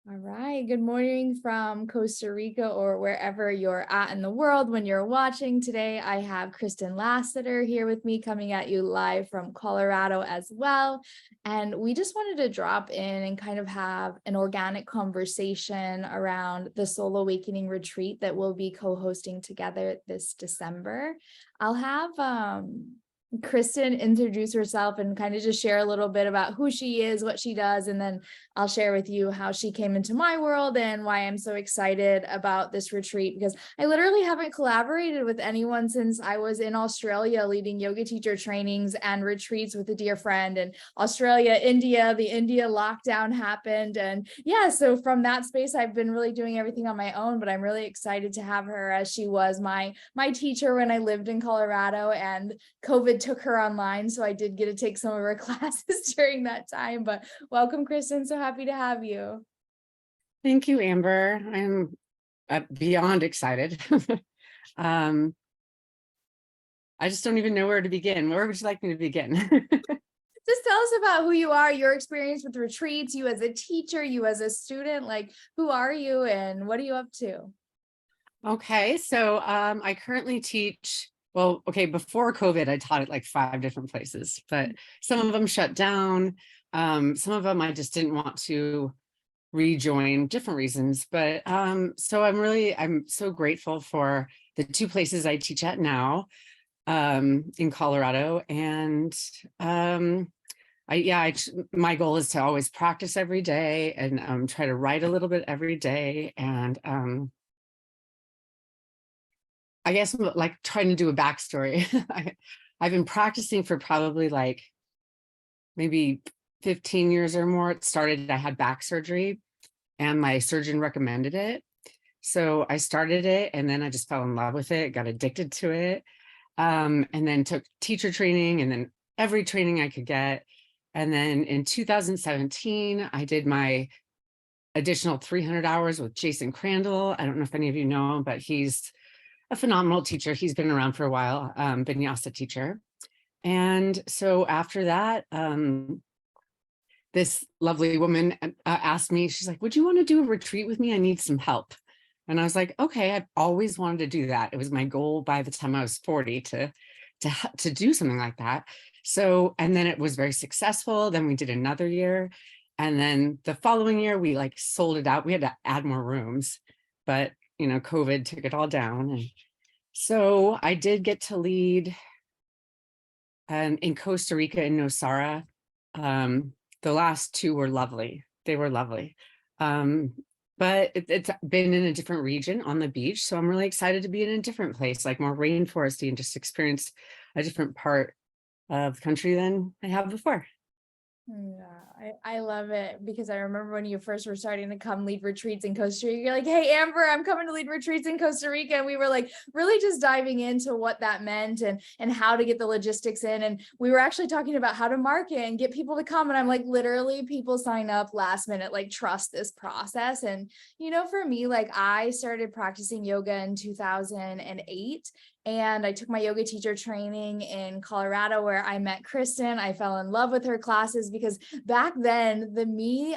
All right. Good morning from Costa Rica or wherever you're at in the world when you're watching. Today, I have Kristen Lassiter here with me, coming at you live from Colorado as well. And we just wanted to drop in and kind of have an organic conversation around the Soul Awakening retreat that we'll be co-hosting together this December. I'll have Kristen introduce herself and kind of just share a little bit about who she is, what she does, and then I'll share with you how she came into my world and why I'm so excited about this retreat, because I literally haven't collaborated with anyone since I was in Australia leading yoga teacher trainings and retreats with a dear friend. And Australia, India, the India lockdown happened. And yeah, so from that space, I've been really doing everything on my own, but I'm really excited to have her, as she was my teacher when I lived in Colorado, and COVID took her online. So I did get to take some of her classes during that time. But welcome, Kristen. So happy to have you. Thank you, Amber. I'm beyond excited. I just don't even know where to begin. Where would you like me to begin? Just tell us about who you are, your experience with retreats, you as a teacher, you as a student. Like, who are you and what are you up to? Okay, so I currently teach, before COVID, I taught at like 5 different places, but some of them shut down. Some of them I just didn't want to rejoin, different reasons. But so I'm so grateful for the 2 places I teach at now, in Colorado. And my goal is to always practice every day and try to write a little bit every day. And I guess I'm like trying to do a backstory. I've been practicing for probably like maybe 15 years or more. It started, I had back surgery and my surgeon recommended it. So I started it and then I just fell in love with it, got addicted to it, and then took teacher training and then every training I could get. And then in 2017, I did my additional 300 hours with Jason Crandall. I don't know if any of you know him, but he's a phenomenal teacher. He's been around for a while, vinyasa teacher. And so after that, this lovely woman asked me, she's like, would you want to do a retreat with me? I need some help. And I was like, okay, I've always wanted to do that. It was my goal by the time I was 40 to do something like that. So, and then it was very successful. Then we did another year. And then the following year, we like sold it out. We had to add more rooms, but you know, COVID took it all down. And so I did get to lead in Costa Rica and Nosara. The last 2 were lovely. They were lovely. But it's been in a different region on the beach. So I'm really excited to be in a different place, like more rainforesty, and just experience a different part of the country than I have before. Yeah, I love it, because I remember when you first were starting to come lead retreats in Costa Rica, you're like, hey, Amber, I'm coming to lead retreats in Costa Rica. And we were like really just diving into what that meant and how to get the logistics in. And we were actually talking about how to market and get people to come. And I'm like, literally people sign up last minute, like trust this process. And, you know, for me, like I started practicing yoga in 2008. And I took my yoga teacher training in Colorado, where I met Kristen. I fell in love with her classes because back then,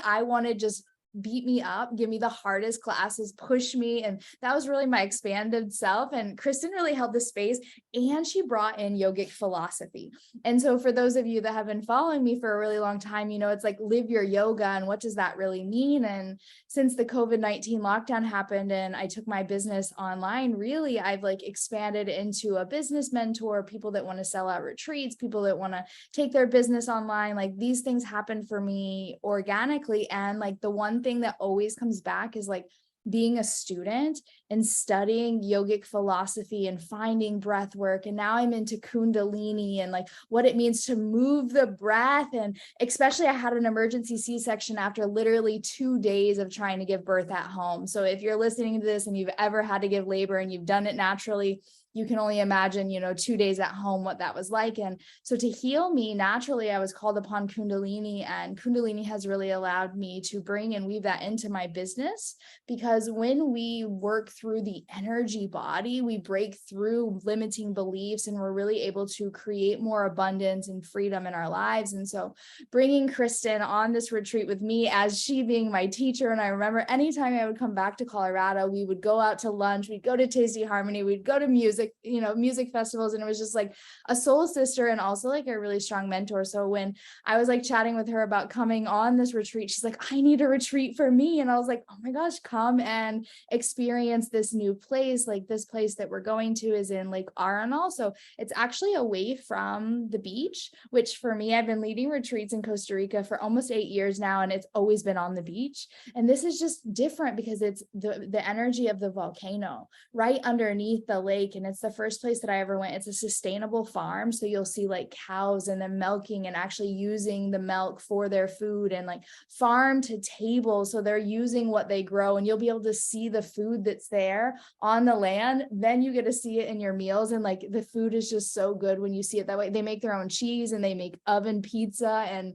I wanted just beat me up, give me the hardest classes, push me. And that was really my expanded self. And Kristen really held the space, and she brought in yogic philosophy. And so for those of you that have been following me for a really long time, you know, it's like live your yoga. And what does that really mean? And since the COVID-19 lockdown happened and I took my business online, really, I've like expanded into a business mentor, people that want to sell out retreats, people that want to take their business online. Like these things happen for me organically. And like the one thing that always comes back is like being a student and studying yogic philosophy and finding breath work. And now I'm into Kundalini and like what it means to move the breath. And especially I had an emergency C-section after literally 2 days of trying to give birth at home. So if you're listening to this and you've ever had to give labor and you've done it naturally, you can only imagine, 2 days at home, what that was like. And so to heal me naturally, I was called upon Kundalini, and Kundalini has really allowed me to bring and weave that into my business, because when we work through the energy body, we break through limiting beliefs and we're really able to create more abundance and freedom in our lives. And so bringing Kristen on this retreat with me as she being my teacher. And I remember anytime I would come back to Colorado, we would go out to lunch, we'd go to Tasty Harmony, we'd go to music festivals. And it was just like a soul sister and also like a really strong mentor. So when I was like chatting with her about coming on this retreat, she's like, I need a retreat for me. And I was like, oh my gosh, come and experience this new place. Like this place that we're going to is in Lake Arenal. So it's actually away from the beach, which for me, I've been leading retreats in Costa Rica for almost 8 years now, and it's always been on the beach. And this is just different because it's the energy of the volcano right underneath the lake. And it's the first place that I ever went. It's a sustainable farm. So you'll see like cows and them milking and actually using the milk for their food, and like farm to table. So they're using what they grow, and you'll be able to see the food that's there on the land. Then you get to see it in your meals. And like the food is just so good when you see it that way. They make their own cheese and they make oven pizza. And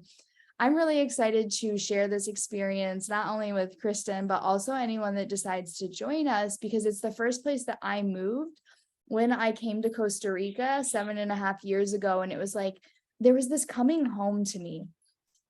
I'm really excited to share this experience, not only with Kristen, but also anyone that decides to join us, because it's the first place that I moved when I came to Costa Rica 7.5 years ago. And it was like, there was this coming home to me,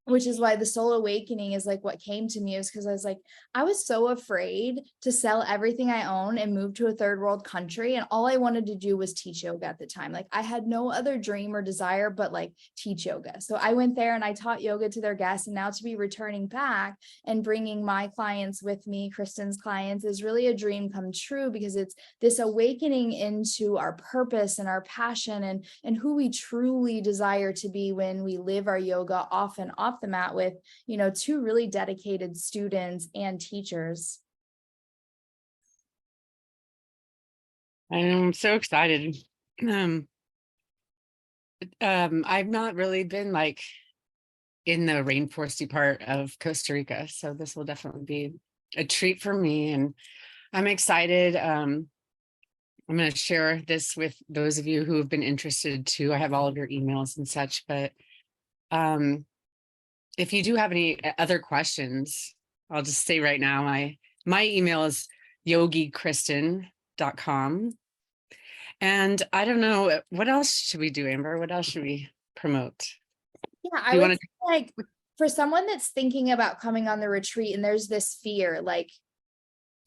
which is why the soul awakening is like what came to me, is because I was like, I was so afraid to sell everything I own and move to a third world country. And all I wanted to do was teach yoga at the time. Like I had no other dream or desire, but like teach yoga. So I went there and I taught yoga to their guests. And now to be returning back and bringing my clients with me, Kristen's clients, is really a dream come true, because it's this awakening into our purpose and our passion and who we truly desire to be when we live our yoga off and off the mat with, two really dedicated students and teachers. I'm so excited. I've not really been like in the rainforesty part of Costa Rica, so this will definitely be a treat for me, and I'm excited. I'm going to share this with those of you who have been interested too. I have all of your emails and such, but if you do have any other questions, I'll just say right now, my email is YogiKristen.com. And I don't know, what else should we do, Amber? What else should we promote? Yeah, I would say, like, for someone that's thinking about coming on the retreat and there's this fear, like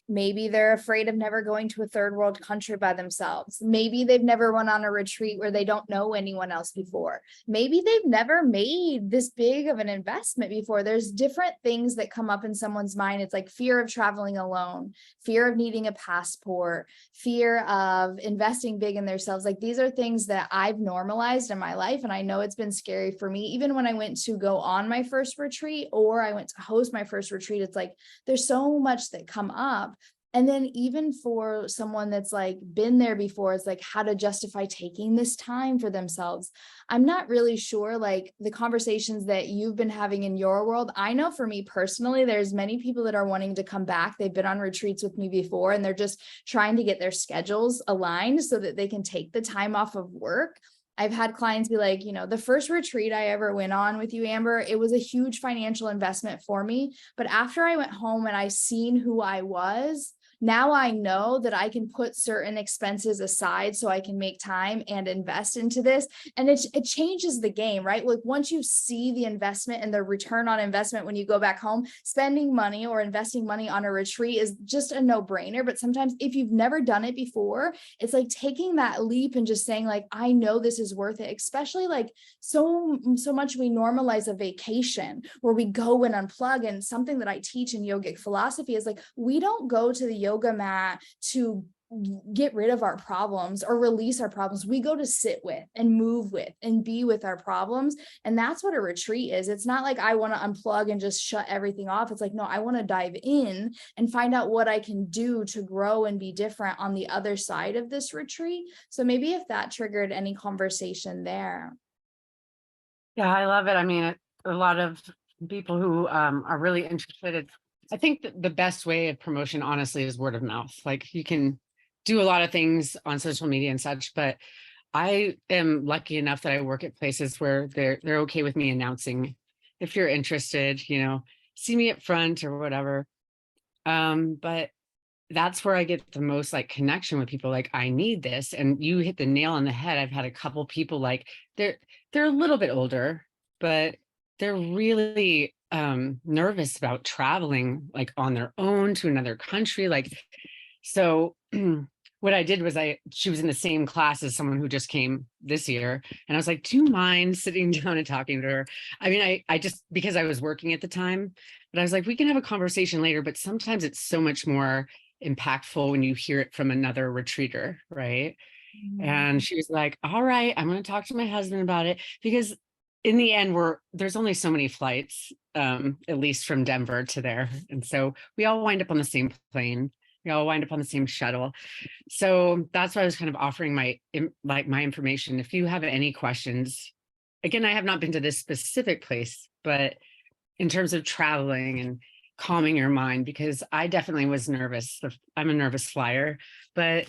maybe they're afraid of never going to a third world country by themselves. Maybe they've never went on a retreat where they don't know anyone else before. Maybe they've never made this big of an investment before. There's different things that come up in someone's mind. It's like fear of traveling alone, fear of needing a passport, fear of investing big in themselves. Like these are things that I've normalized in my life. And I know it's been scary for me. Even when I went to go on my first retreat, or I went to host my first retreat, it's like, there's so much that come up. And then even for someone that's like been there before, it's like how to justify taking this time for themselves. I'm not really sure, like the conversations that you've been having in your world. I know for me personally, there's many people that are wanting to come back. They've been on retreats with me before, and they're just trying to get their schedules aligned so that they can take the time off of work. I've had clients be like, the first retreat I ever went on with you, Amber, it was a huge financial investment for me. But after I went home and I seen who I was, now I know that I can put certain expenses aside so I can make time and invest into this. And it changes the game, right? Like once you see the investment and the return on investment, when you go back home, spending money or investing money on a retreat is just a no-brainer. But sometimes if you've never done it before, it's like taking that leap and just saying like, I know this is worth it. Especially like so much we normalize a vacation where we go and unplug. And something that I teach in yogic philosophy is like, we don't go to the yoga mat to get rid of our problems or release our problems. We go to sit with and move with and be with our problems. And that's what a retreat is. It's not like I want to unplug and just shut everything off. It's like, no, I want to dive in and find out what I can do to grow and be different on the other side of this retreat. So maybe if that triggered any conversation there. Yeah, I love it. I mean, a lot of people who are really interested. I think that the best way of promotion, honestly, is word of mouth. Like you can do a lot of things on social media and such, but I am lucky enough that I work at places where they're okay with me announcing, if you're interested, see me up front or whatever. But that's where I get the most like connection with people. Like, I need this. And you hit the nail on the head. I've had a couple people like they're a little bit older, but they're really nervous about traveling like on their own to another country. Like, so what I did was she was in the same class as someone who just came this year. And I was like, do you mind sitting down and talking to her? I mean, I just, because I was working at the time, but I was like, we can have a conversation later, but sometimes it's so much more impactful when you hear it from another retreater, right? And she was like, all right, I'm going to talk to my husband about it, because in the end, there's only so many flights, at least from Denver to there. And so we all wind up on the same plane. We all wind up on the same shuttle. So that's why I was kind of offering my information. If you have any questions, again, I have not been to this specific place, but in terms of traveling and calming your mind, because I definitely was nervous. I'm a nervous flyer, but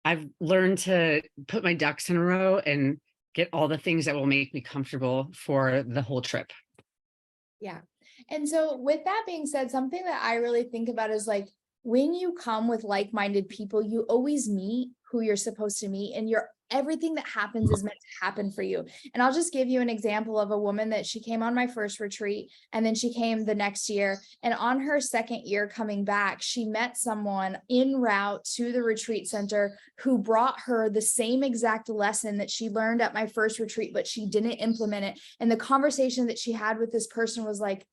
I've learned to put my ducks in a row and get all the things that will make me comfortable for the whole trip. Yeah. And so with that being said, something that I really think about is like, when you come with like-minded people, you always meet who you're supposed to meet, and everything that happens is meant to happen for you. And I'll just give you an example of a woman that she came on my first retreat, and then she came the next year. And on her second year coming back, she met someone en route to the retreat center who brought her the same exact lesson that she learned at my first retreat, but she didn't implement it. And the conversation that she had with this person was like,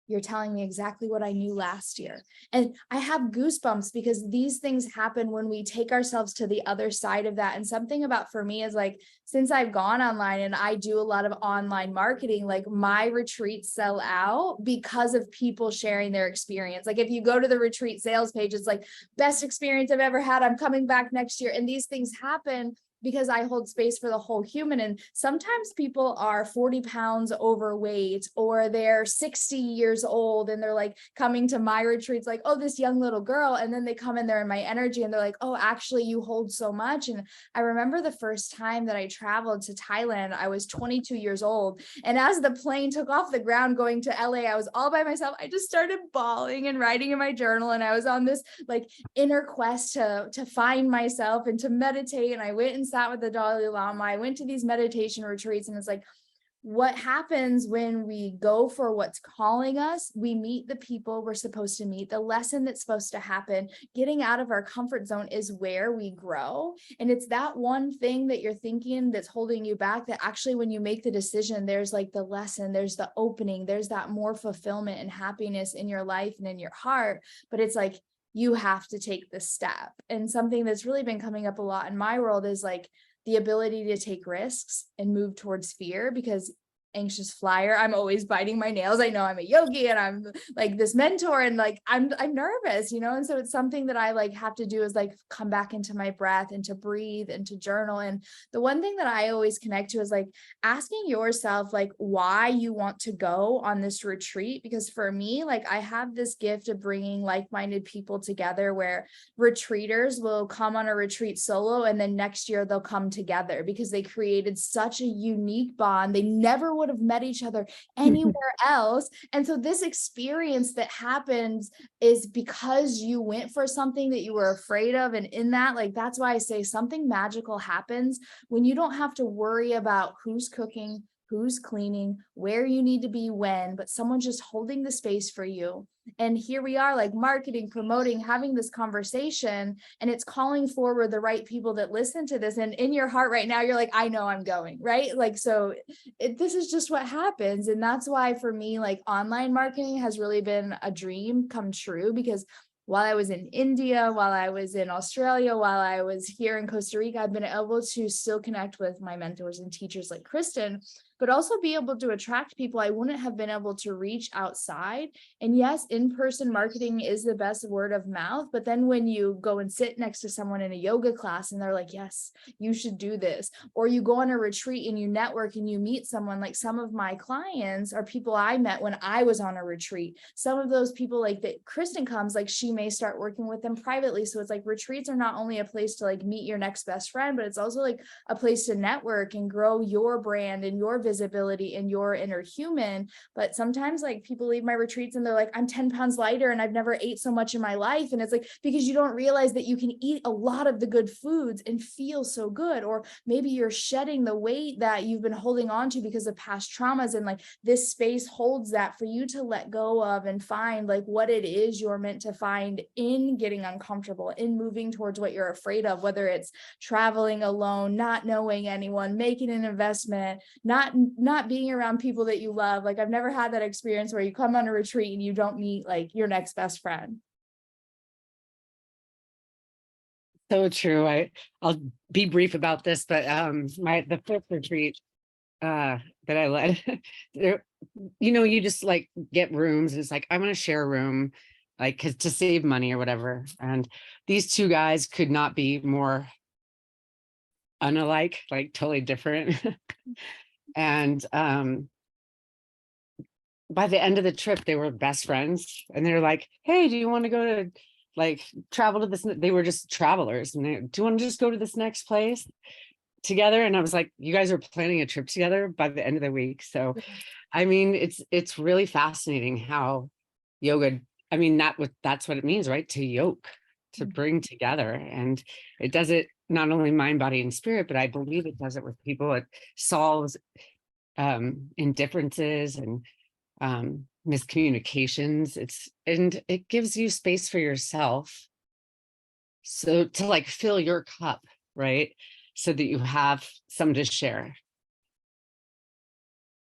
you're telling me exactly what I knew last year. And I have goosebumps because these things happen when we take ourselves to the other side of that. And something about for me is like, since I've gone online and I do a lot of online marketing, like my retreats sell out because of people sharing their experience. Like if you go to the retreat sales page, it's like best experience I've ever had. I'm coming back next year. And these things happen because I hold space for the whole human. And sometimes people are 40 pounds overweight, or they're 60 years old and they're like coming to my retreats like, oh, this young little girl. And then they come in there in my energy and they're like, oh, actually you hold so much. And I remember the first time that I traveled to Thailand, I was 22 years old. And as the plane took off the ground going to LA, I was all by myself. I just started bawling and writing in my journal. And I was on this like inner quest to find myself and to meditate. And I went and sat with the Dalai Lama. I went to these meditation retreats, and it's like, what happens when we go for what's calling us? We meet the people we're supposed to meet, the lesson that's supposed to happen. Getting out of our comfort zone is where we grow. And it's that one thing that you're thinking that's holding you back, that actually when you make the decision, there's like the lesson, there's the opening, there's that more fulfillment and happiness in your life and in your heart. But it's like, you have to take the step. And something that's really been coming up a lot in my world is like the ability to take risks and move towards fear, because anxious flyer, I'm always biting my nails. I know I'm a yogi and I'm like this mentor, and like I'm nervous, and so it's something that I like have to do is like come back into my breath and to breathe and to journal. And the one thing that I always connect to is like asking yourself like why you want to go on this retreat. Because for me, like I have this gift of bringing like-minded people together, where retreaters will come on a retreat solo and then next year they'll come together because they created such a unique bond. They never would have met each other anywhere else. And so this experience that happens is because you went for something that you were afraid of. And in that, like, that's why I say something magical happens when you don't have to worry about who's cooking, who's cleaning, where you need to be when, but someone's just holding the space for you. And here we are, like marketing, promoting, having this conversation, and it's calling forward the right people that listen to this. And in your heart right now, you're like, I know I'm going, right? Like, so this is just what happens. And that's why for me, like online marketing has really been a dream come true, because while I was in India, while I was in Australia, while I was here in Costa Rica, I've been able to still connect with my mentors and teachers like Kristen. but also be able to attract people I wouldn't have been able to reach outside. And yes, in-person marketing is the best word of mouth, but then when you go and sit next to someone in a yoga class and they're like, yes, you should do this, or you go on a retreat and you network and you meet someone, like some of my clients are people I met when I was on a retreat. Some of those people, like that Kristen comes, like she may start working with them privately. So it's like retreats are not only a place to like meet your next best friend, but it's also like a place to network and grow your brand and your visibility and your inner human. But sometimes like people leave my retreats and they're like, I'm 10 pounds lighter and I've never ate so much in my life. And it's like, because you don't realize that you can eat a lot of the good foods and feel so good. Or maybe you're shedding the weight that you've been holding on to because of past traumas. And like this space holds that for you to let go of and find like what it is you're meant to find in getting uncomfortable, in moving towards what you're afraid of, whether it's traveling alone, not knowing anyone, making an investment, not being around people that you love. Like I've never had that experience where you come on a retreat and you don't meet like your next best friend. So true. I'll be brief about this, but the fifth retreat that I led, there, you just like get rooms and it's like, I'm going to share a room, like, 'cause to save money or whatever. And these two guys could not be more unalike, like totally different. And by the end of the trip, they were best friends, and they're like, hey, do you want to go to like travel to this? They were just travelers, and do you want to just go to this next place together? And I was like, you guys are planning a trip together by the end of the week. So I mean, it's really fascinating how yoga, I mean, that's what it means, right? To yoke, to bring together. And it does it not only mind, body, and spirit, but I believe it does it with people. It solves indifferences and miscommunications. And it gives you space for yourself. So to like fill your cup, right? So that you have some to share.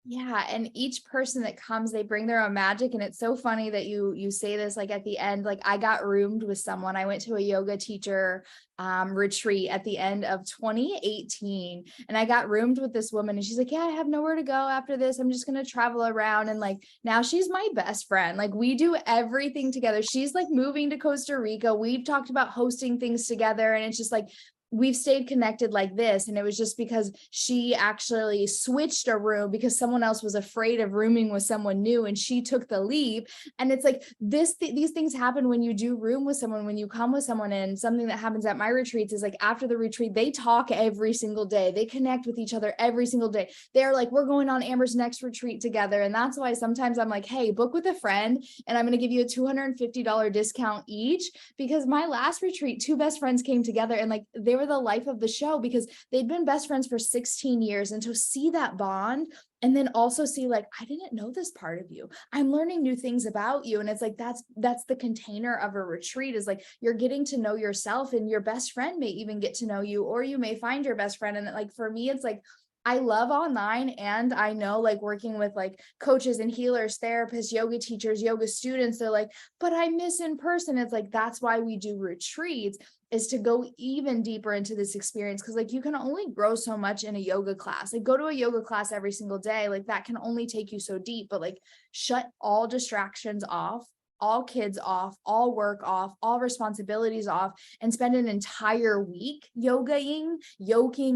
Yeah, and each person that comes, they bring their own magic. And it's so funny that you say this, like at the end, like I got roomed with someone. I went to a yoga teacher retreat at the end of 2018, and I got roomed with this woman, and she's like, yeah, I have nowhere to go after this. I'm just gonna travel around. And like now she's my best friend. Like we do everything together. She's like moving to Costa Rica. We've talked about hosting things together, and it's just like we've stayed connected like this. And it was just because she actually switched a room because someone else was afraid of rooming with someone new, and she took the leap. And it's like these things happen when you do room with someone, when you come with someone. And something that happens at my retreats is like after the retreat, they talk every single day. They connect with each other every single day. They're like, we're going on Amber's next retreat together. And that's why sometimes I'm like, hey, book with a friend and I'm going to give you a $250 discount each, because my last retreat, two best friends came together and like they were the life of the show because they'd been best friends for 16 years. And to see that bond, and then also see like, I didn't know this part of you. I'm learning new things about you. And it's like, that's the container of a retreat, is like, you're getting to know yourself, and your best friend may even get to know you, or you may find your best friend. And like, for me, it's like, I love online, and I know like working with like coaches and healers, therapists, yoga teachers, yoga students, they're like, but I miss in person. It's like, that's why we do retreats, is to go even deeper into this experience. Cause like you can only grow so much in a yoga class. Like go to a yoga class every single day. Like that can only take you so deep, but like shut all distractions off, all kids off, all work off, all responsibilities off, and spend an entire week yoking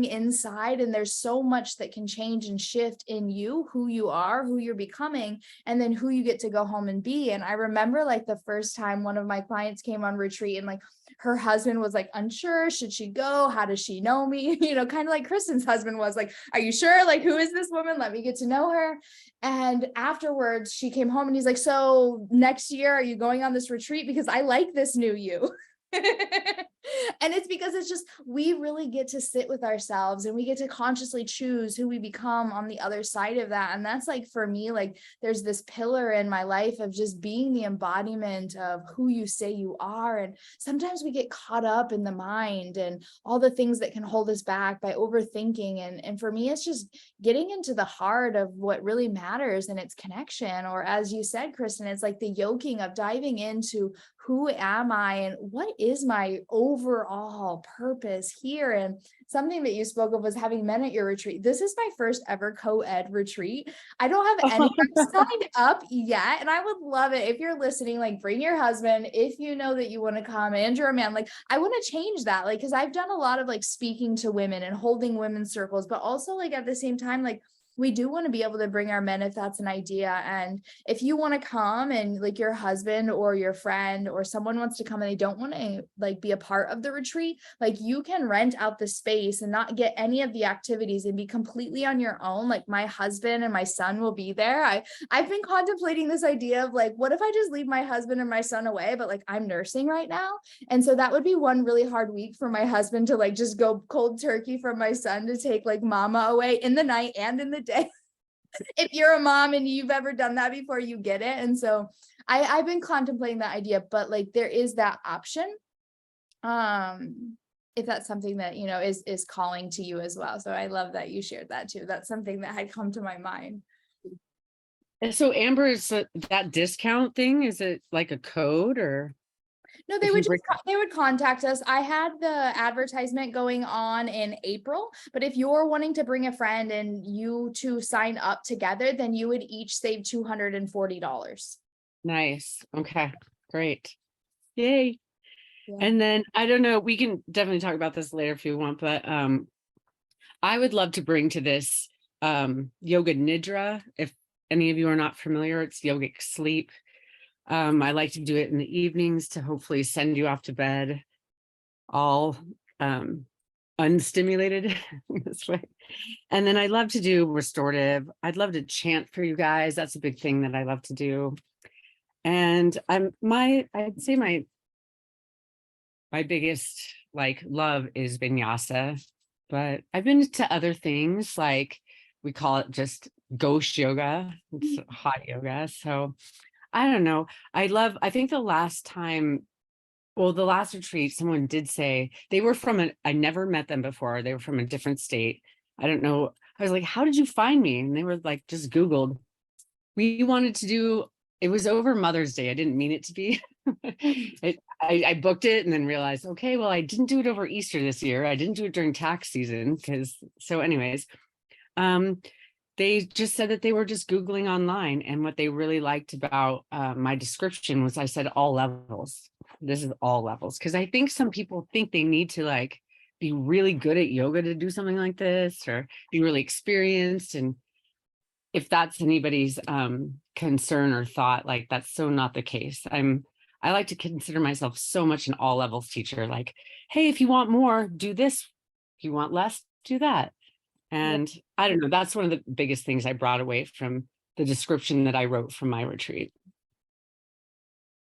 inside. And there's so much that can change and shift in you, who you are, who you're becoming, and then who you get to go home and be. And I remember like the first time one of my clients came on retreat, and like her husband was like unsure, should she go? How does she know me? Kind of like Kristen's husband was like, are you sure? Like, who is this woman? Let me get to know her. And afterwards she came home and he's like, so next year, are you going on this retreat? Because I like this new you. And it's because it's just, we really get to sit with ourselves, and we get to consciously choose who we become on the other side of that. And that's like, for me, like there's this pillar in my life of just being the embodiment of who you say you are. And sometimes we get caught up in the mind and all the things that can hold us back by overthinking. And for me, it's just getting into the heart of what really matters, and it's connection. Or as you said, Kristen, it's like the yoking of diving into who am I and what is my overall purpose here? And something that you spoke of was having men at your retreat. This is my first ever co-ed retreat. I don't have anyone signed up yet. And I would love it if you're listening, like bring your husband, if you know that you want to come, and you're a man, like I want to change that. Like, cause I've done a lot of like speaking to women and holding women's circles, but also like at the same time, like we do want to be able to bring our men if that's an idea. And if you want to come and like your husband or your friend or someone wants to come and they don't want to like be a part of the retreat, like you can rent out the space and not get any of the activities and be completely on your own. Like my husband and my son will be there. I've been contemplating this idea of like, what if I just leave my husband and my son away, but like I'm nursing right now. And so that would be one really hard week for my husband to like just go cold turkey from my son to take like mama away in the night and in the day. If you're a mom and you've ever done that before, you get it. And so I've been contemplating that idea, but like there is that option. If that's something that, you know, is calling to you as well. So I love that you shared that too. That's something that had come to my mind. And so Amber, is that discount thing, is it like a code or? No, they would they would contact us. I had the advertisement going on in April, but if you're wanting to bring a friend and you two sign up together, then you would each save $240. Nice. Okay, great. Yay. Yeah. And then I don't know, we can definitely talk about this later if you want, but I would love to bring to this yoga nidra. If any of you are not familiar, it's yogic sleep. I like to do it in the evenings to hopefully send you off to bed all unstimulated this way. And then I love to do restorative. I'd love to chant for you guys. That's a big thing that I love to do. And I'd say my biggest like love is vinyasa, but I've been to other things, like we call it just ghost yoga. It's hot yoga. So I don't know. I think the last retreat, someone did say they were I never met them before. They were from a different state. I don't know. I was like, how did you find me? And they were like, just Googled. We wanted to do, it was over Mother's Day. I didn't mean it to be. I booked it and then realized, okay, well, I didn't do it over Easter this year. I didn't do it during tax season anyways, they just said that they were just Googling online. And what they really liked about my description was I said all levels. This is all levels. Because I think some people think they need to like be really good at yoga to do something like this, or be really experienced. And if that's anybody's concern or thought, like that's so not the case. I like to consider myself so much an all levels teacher. Like, hey, if you want more, do this. If you want less, do that. And I don't know, that's one of the biggest things I brought away from the description that I wrote from my retreat.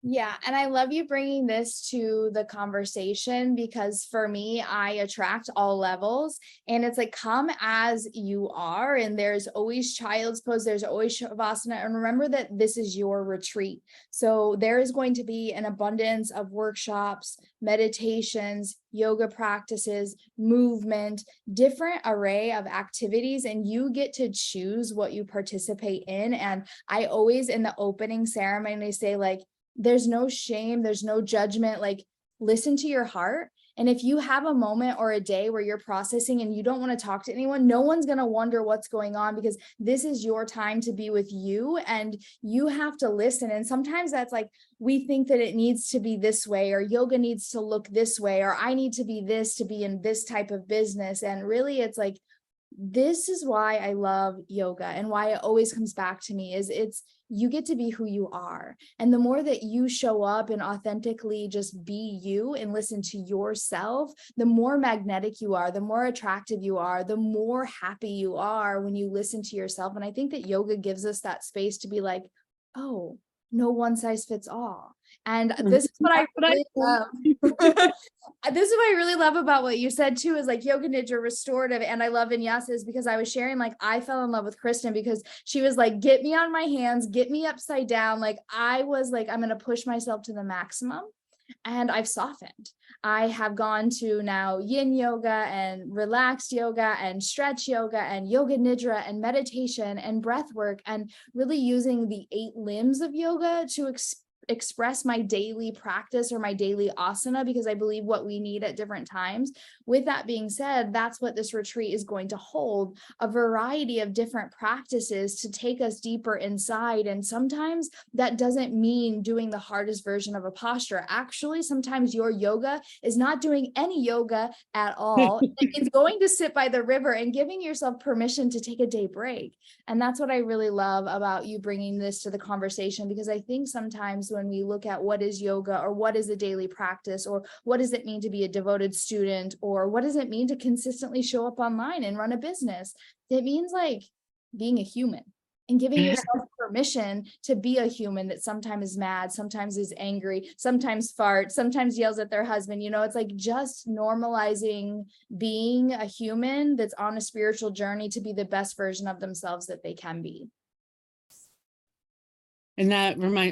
Yeah. And I love you bringing this to the conversation, because for me, I attract all levels, and it's like, come as you are. And there's always child's pose. There's always Shavasana. And remember that this is your retreat. So there is going to be an abundance of workshops, meditations, yoga practices, movement, different array of activities, and you get to choose what you participate in. And I always, in the opening ceremony, say like, there's no shame, there's no judgment, like listen to your heart. And if you have a moment or a day where you're processing and you don't want to talk to anyone, no one's going to wonder what's going on, because this is your time to be with you and you have to listen. And sometimes that's like, we think that it needs to be this way, or yoga needs to look this way, or I need to be this to be in this type of business. And really it's like, this is why I love yoga, and why it always comes back to me is you get to be who you are. And the more that you show up and authentically just be you and listen to yourself, the more magnetic you are, the more attractive you are, the more happy you are when you listen to yourself. And I think that yoga gives us that space to be like, oh, no one size fits all. And this is what I really love. This is what I really love about what you said too, is like yoga nidra restorative. And I love vinyasas, because I was sharing, like, I fell in love with Kristen because she was like, get me on my hands, get me upside down. Like I was like, I'm going to push myself to the maximum. And I've softened. I have gone to now yin yoga and relaxed yoga and stretch yoga and yoga nidra and meditation and breath work, and really using the 8 limbs of yoga to express my daily practice or my daily asana, because I believe what we need at different times. With that being said, that's what this retreat is going to hold, a variety of different practices to take us deeper inside. And sometimes that doesn't mean doing the hardest version of a posture. Actually, sometimes your yoga is not doing any yoga at all. It's going to sit by the river and giving yourself permission to take a day break. And that's what I really love about you bringing this to the conversation, because I think sometimes when we look at what is yoga, or what is a daily practice, or what does it mean to be a devoted student, or what does it mean to consistently show up online and run a business, it means like being a human and giving yourself permission to be a human that sometimes is mad, sometimes is angry, sometimes farts, sometimes yells at their husband. You know, it's like just normalizing being a human that's on a spiritual journey to be the best version of themselves that they can be. And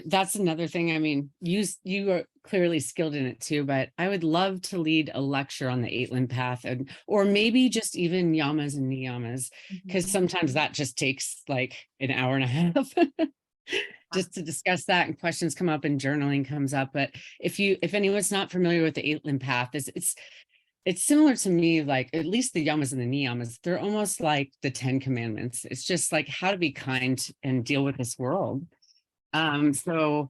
that's another thing. I mean, you are clearly skilled in it too, but I would love to lead a lecture on the 8-limb path, or maybe just even yamas and niyamas, because sometimes that just takes like an hour and a half just to discuss that, and questions come up and journaling comes up. But if anyone's not familiar with the 8-limb path, it's similar to me, like at least the yamas and the niyamas, they're almost like the 10 commandments. It's just like how to be kind and deal with this world. So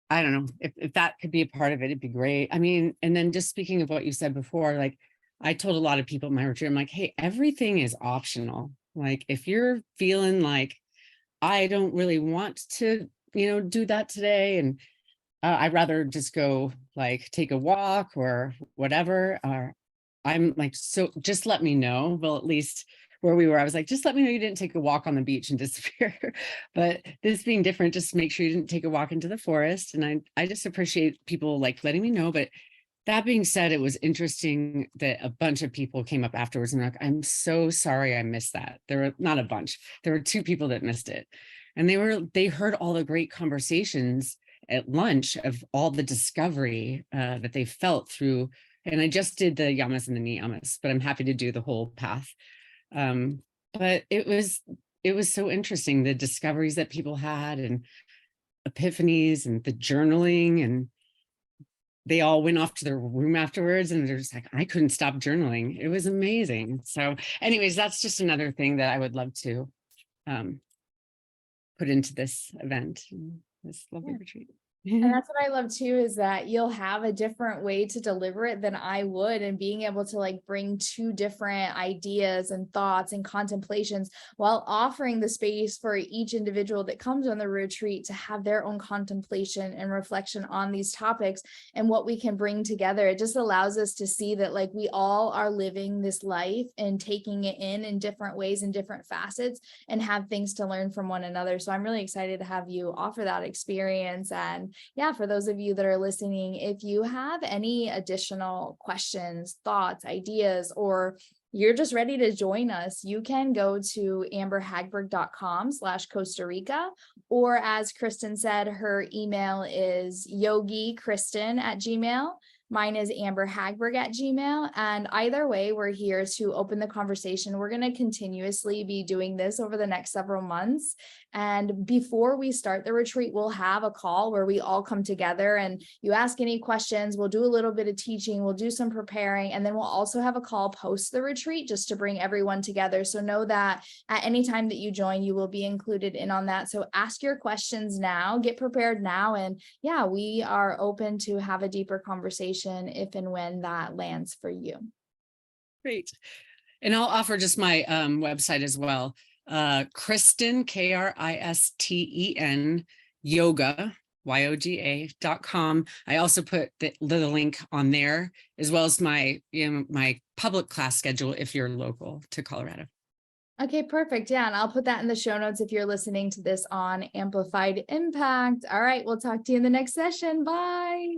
I don't know if that could be a part of it, it'd be great. I mean, and then just speaking of what you said before, like I told a lot of people at my retreat, I'm like, hey, everything is optional. Like if you're feeling like I don't really want to, do that today, and I'd rather just go like take a walk or whatever, or I'm like, so just let me know. Well, at least where we were, I was like, just let me know you didn't take a walk on the beach and disappear. But this being different, just make sure you didn't take a walk into the forest. And I just appreciate people like letting me know. But that being said, it was interesting that a bunch of people came up afterwards and like, I'm so sorry I missed that. There were not a bunch. There were 2 people that missed it. And they heard all the great conversations at lunch of all the discovery that they felt through. And I just did the yamas and the niyamas, but I'm happy to do the whole path. But it was so interesting, the discoveries that people had and epiphanies and the journaling, and they all went off to their room afterwards and they're just like, I couldn't stop journaling. It was amazing. So anyways, that's just another thing that I would love to put into this event, this lovely retreat. And that's what I love too, is that you'll have a different way to deliver it than I would, and being able to like bring 2 different ideas and thoughts and contemplations while offering the space for each individual that comes on the retreat to have their own contemplation and reflection on these topics and what we can bring together. It just allows us to see that like we all are living this life and taking it in different ways and different facets, and have things to learn from one another. So I'm really excited to have you offer that experience. And yeah, for those of you that are listening, if you have any additional questions, thoughts, ideas, or you're just ready to join us, you can go to amberhagberg.com/Costa Rica, or as Kristen said, her email is YogiKristen@gmail. Mine is amberhagberg@gmail. And either way, we're here to open the conversation. We're going to continuously be doing this over the next several months. And before we start the retreat, we'll have a call where we all come together and you ask any questions. We'll do a little bit of teaching. We'll do some preparing. And then we'll also have a call post the retreat just to bring everyone together. So know that at any time that you join, you will be included in on that. So ask your questions now, get prepared now. And yeah, we are open to have a deeper conversation if and when that lands for you. Great. And I'll offer just my website as well. Kristen, KRISTEN, yoga, YOGA.com. I also put the link on there, as well as my public class schedule if you're local to Colorado. Okay, perfect. Yeah, and I'll put that in the show notes if you're listening to this on Amplified Impact. All right, we'll talk to you in the next session. Bye.